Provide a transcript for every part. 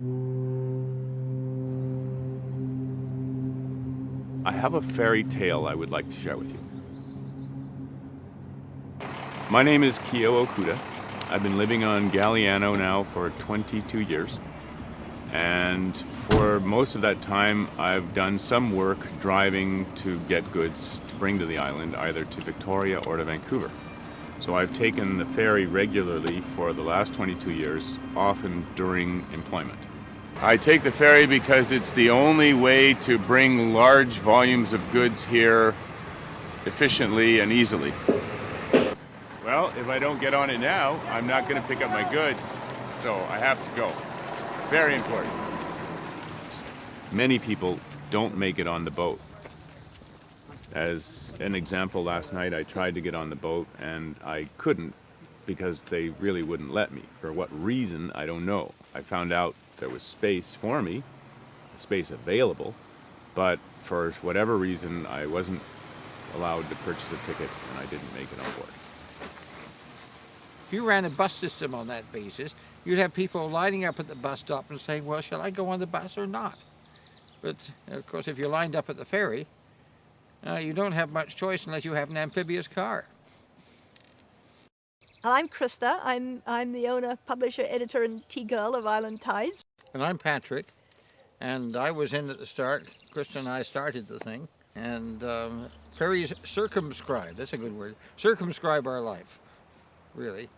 I have a fairy tale I would like to share with you. My name is Kyo Okuda. I've been living on Galliano now for 22 years. And for most of that time, I've done some work driving to get goods to bring to the island, either to Victoria or to Vancouver. So I've taken the ferry regularly for the last 22 years, often during employment. I take the ferry because it's the only way to bring large volumes of goods here efficiently and easily. Well, if I don't get on it now, I'm not going to pick up my goods, so I have to go. Very important. Many people don't make it on the boat. As an example, last night I tried to get on the boat and I couldn't because they really wouldn't let me. For what reason, I don't know. I found out there was space for me, space available, but for whatever reason I wasn't allowed to purchase a ticket and I didn't make it on board. If you ran a bus system on that basis, you'd have people lining up at the bus stop and saying, well, shall I go on the bus or not? But, of course, if you're lined up at the ferry, you don't have much choice unless you have an amphibious car. I'm Krista. I'm the owner, publisher, editor, and tea girl of Island Tides. And I'm Patrick, and I was in at the start. Krista and I started the thing. And ferries circumscribe, that's a good word, circumscribe our life, really.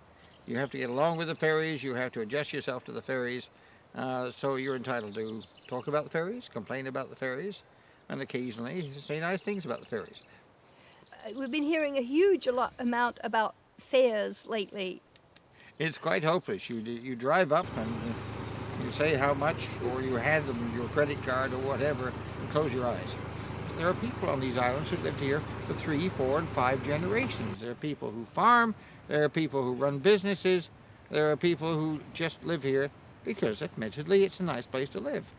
You have to get along with the ferries, you have to adjust yourself to the ferries, so you're entitled to talk about the ferries, complain about the ferries, and occasionally say nice things about the ferries. We've been hearing a huge amount about fares lately. It's quite hopeless. You drive up and you say how much, or you hand them your credit card or whatever, and close your eyes. There are people on these islands who lived here for 3, 4, and 5 generations. There are people who farm, there are people who run businesses, there are people who just live here because admittedly it's a nice place to live.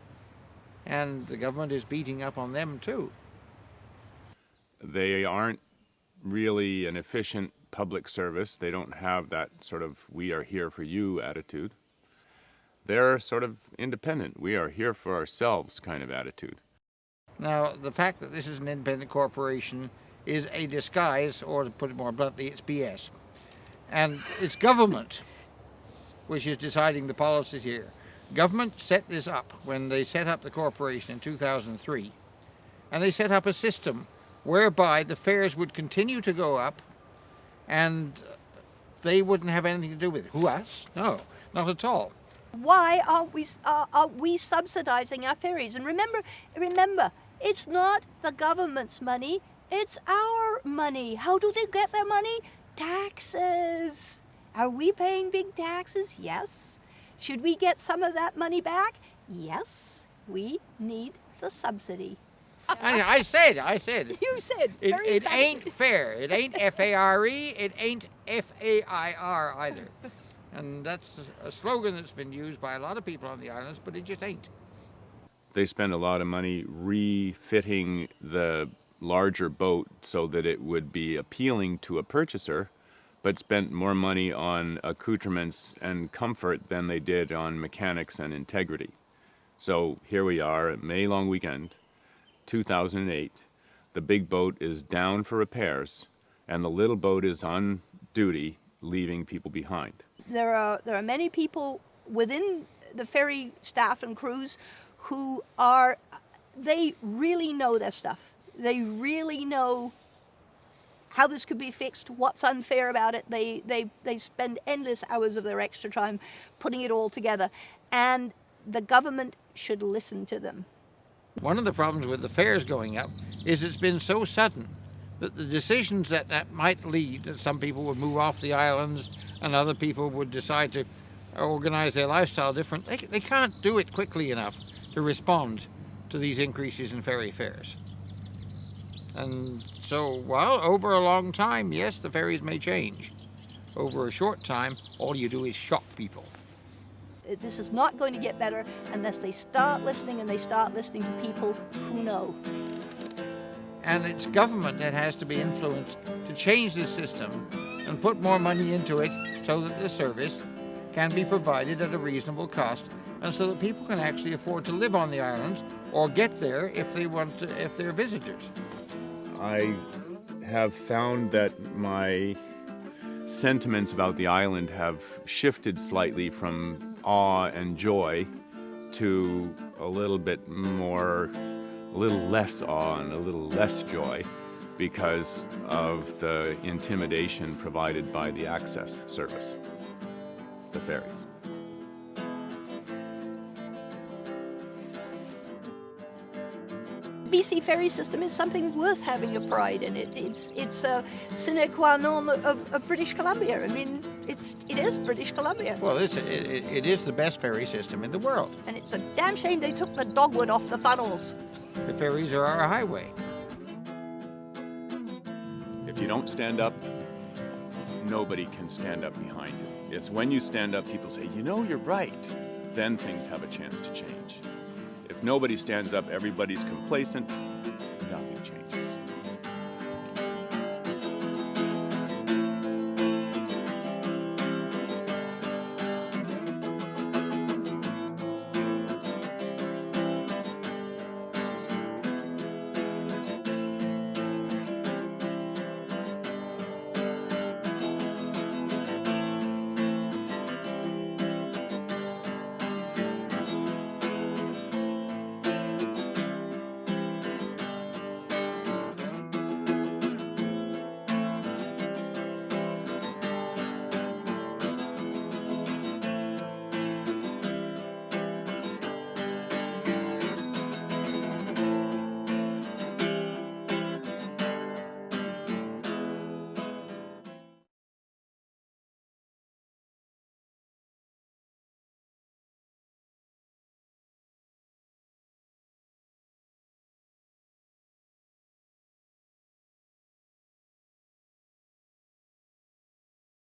And the government is beating up on them too. They aren't really an efficient public service. They don't have that sort of we are here for you attitude. They're sort of independent. We are here for ourselves kind of attitude. Now, the fact that this is an independent corporation is a disguise, or to put it more bluntly, it's BS. And it's government which is deciding the policies here. Government set this up when they set up the corporation in 2003, and they set up a system whereby the fares would continue to go up and they wouldn't have anything to do with it. Who, us? No, not at all. Why aren't we subsidizing our ferries? And remember, it's not the government's money, it's our money. How do they get their money? Taxes. Are we paying big taxes? Yes. Should we get some of that money back? Yes. We need the subsidy. I said. You said. It ain't fair. It ain't F-A-R-E. It ain't F-A-I-R either. And that's a slogan that's been used by a lot of people on the islands, but it just ain't. They spend a lot of money refitting the larger boat so that it would be appealing to a purchaser, but spent more money on accoutrements and comfort than they did on mechanics and integrity. So here we are at May long weekend, 2008. The big boat is down for repairs, and the little boat is on duty, leaving people behind. There are many people within the ferry staff and crews who they really know their stuff. They really know how this could be fixed, what's unfair about it. They spend endless hours of their extra time putting it all together, and the government should listen to them. One of the problems with the fares going up is it's been so sudden that the decisions that might lead, that some people would move off the islands and other people would decide to organize their lifestyle different, they can't do it quickly enough to respond to these increases in ferry fares. And so, while over a long time, yes, the ferries may change. Over a short time, all you do is shock people. This is not going to get better unless they start listening, and they start listening to people who know. And it's government that has to be influenced to change this system and put more money into it so that the service can be provided at a reasonable cost and so that people can actually afford to live on the islands or get there if they want to, if they're visitors. I have found that my sentiments about the island have shifted slightly from awe and joy to a little less awe and a little less joy because of the intimidation provided by the access service, the ferries. BC Ferry system is something worth having a pride in. It's a sine qua non of British Columbia. I mean, it is British Columbia. Well, it is the best ferry system in the world. And it's a damn shame they took the dogwood off the funnels. The ferries are our highway. If you don't stand up, nobody can stand up behind you. It's when you stand up, people say, you know, you're right. Then things have a chance to change. If nobody stands up, everybody's complacent, nothing changes.